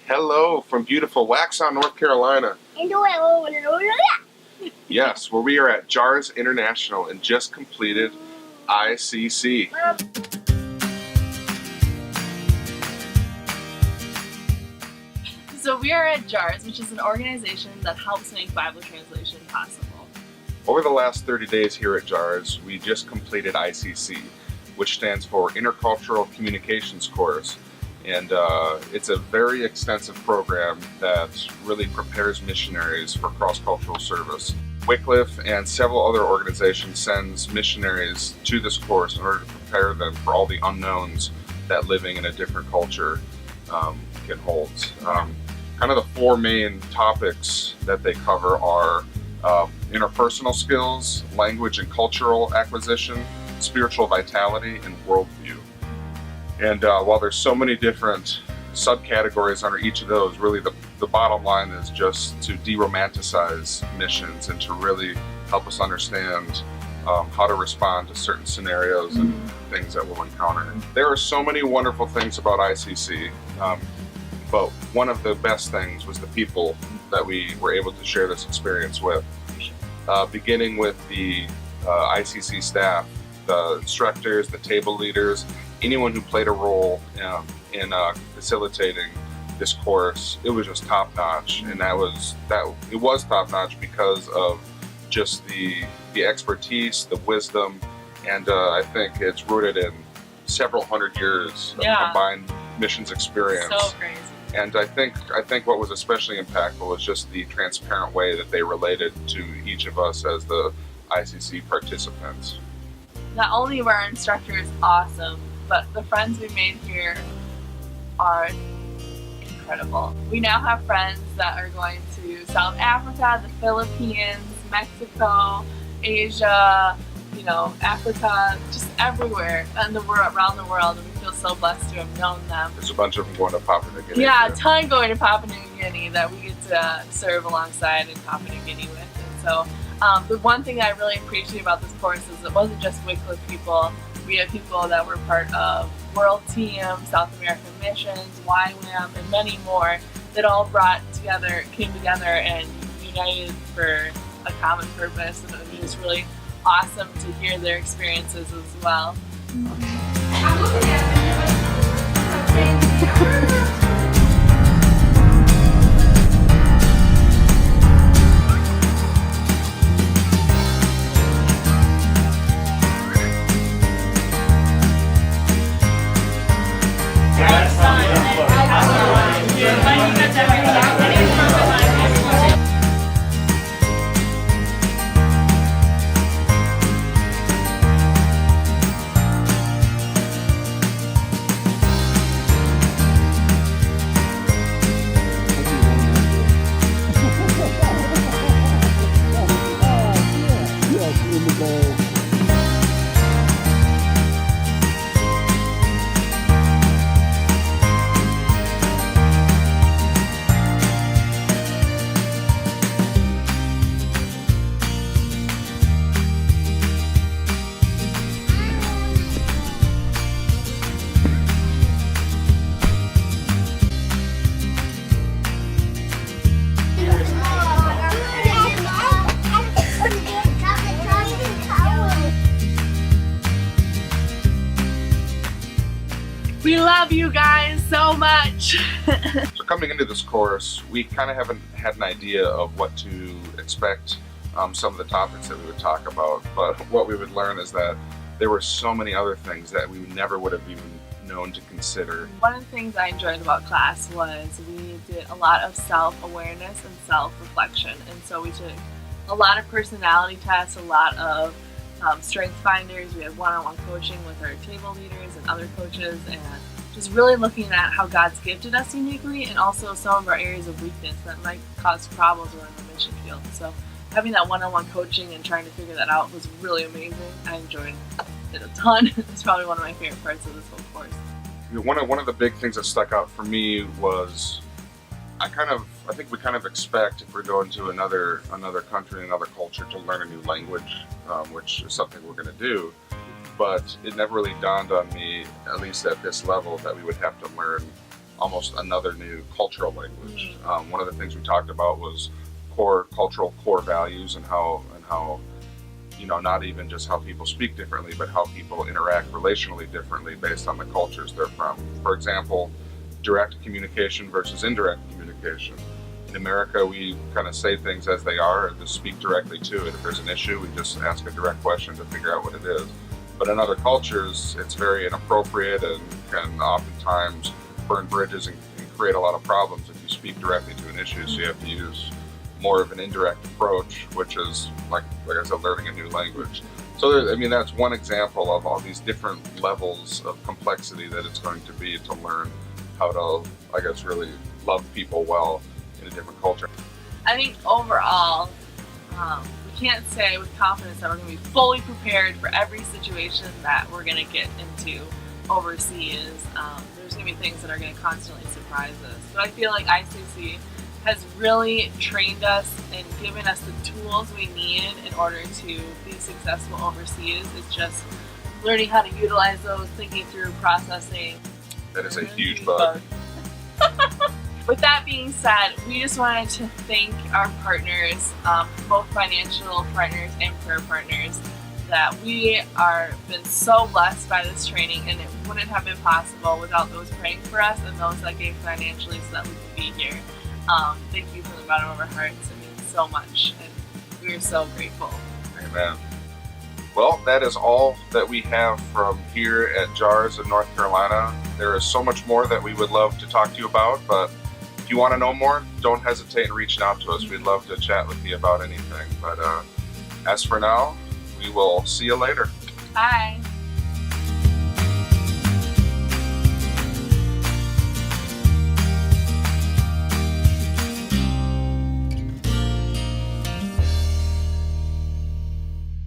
Hello from beautiful Waxhaw, North Carolina. Yes, where we are at JAARS International and just completed ICC. So we are at JAARS, which is an organization that helps make Bible translation possible. Over the last 30 days here at JAARS, we just completed ICC, which stands for Intercultural Communications Course. And it's a very extensive program that really prepares missionaries for cross-cultural service. Wycliffe and several other organizations sends missionaries to this course in order to prepare them for all the unknowns that living in a different culture can hold. Kind of the four main topics that they cover are interpersonal skills, language and cultural acquisition, spiritual vitality, and worldview. And while there's so many different subcategories under each of those, really the bottom line is just to de-romanticize missions and to really help us understand how to respond to certain scenarios and things that we'll encounter. There are so many wonderful things about ICC, but one of the best things was the people that we were able to share this experience with. Beginning with the ICC staff, the instructors, the table leaders, anyone who played a role in facilitating this course. It was just top notch, and it was top notch because of just the expertise, the wisdom, and I think it's rooted in several hundred years of combined missions experience. So crazy. And I think what was especially impactful was just the transparent way that they related to each of us as the ICC participants. Not only were our instructors awesome, but the friends we made here are incredible. We now have friends that are going to South Africa, the Philippines, Mexico, Asia, Africa, just everywhere in the world, around the world, and we feel so blessed to have known them. There's a bunch of them going to Papua New Guinea. Yeah, a ton going to Papua New Guinea that we get to serve alongside in Papua New Guinea with. And so the one thing I really appreciate about this course is it wasn't just Wycliffe people. We had people that were part of World Team, South American Missions, YWAM, and many more that all came together and united for a common purpose, and it was just really awesome to hear their experiences as well. We love you guys so much. So coming into this course, we kind of haven't had an idea of what to expect, some of the topics that we would talk about, but what we would learn is that there were so many other things that we never would have even known to consider. One of the things I enjoyed about class was we did a lot of self-awareness and self-reflection, and so we took a lot of personality tests, a lot of strength finders. We had one-on-one coaching with our table leaders and other coaches, and just really looking at how God's gifted us uniquely and also some of our areas of weakness that might cause problems around the mission field. So having that one-on-one coaching and trying to figure that out was really amazing. I enjoyed it a ton. It's probably one of my favorite parts of this whole course. One of the big things that stuck out for me was I think we kind of expect if we're going to another country, another culture, to learn a new language, which is something we're going to do. But it never really dawned on me, at least at this level, that we would have to learn almost another new cultural language. One of the things we talked about was cultural core values and how not even just how people speak differently, but how people interact relationally differently based on the cultures they're from. For example, direct communication versus indirect communication. In America, we kind of say things as they are and just speak directly to it. If there's an issue, we just ask a direct question to figure out what it is. But in other cultures, it's very inappropriate and can oftentimes burn bridges and create a lot of problems if you speak directly to an issue. So you have to use more of an indirect approach, which is like I said, learning a new language. So that's one example of all these different levels of complexity that it's going to be to learn how to, I guess, really love people well in a different culture. I think overall, we can't say with confidence that we're going to be fully prepared for every situation that we're going to get into overseas. There's going to be things that are going to constantly surprise us. But I feel like ICC has really trained us and given us the tools we need in order to be successful overseas. It's just learning how to utilize those, thinking through, processing. That is a huge bug. With that being said, we just wanted to thank our partners, both financial partners and prayer partners, that we are been so blessed by this training, and it wouldn't have been possible without those praying for us and those that gave financially so that we could be here. Thank you from the bottom of our hearts. It means so much, and we are so grateful. Amen. Well, that is all that we have from here at JAARS in North Carolina. There is so much more that we would love to talk to you about, but if you want to know more, don't hesitate in reaching out to us. We'd love to chat with you about anything. But as for now, we will see you later. Bye.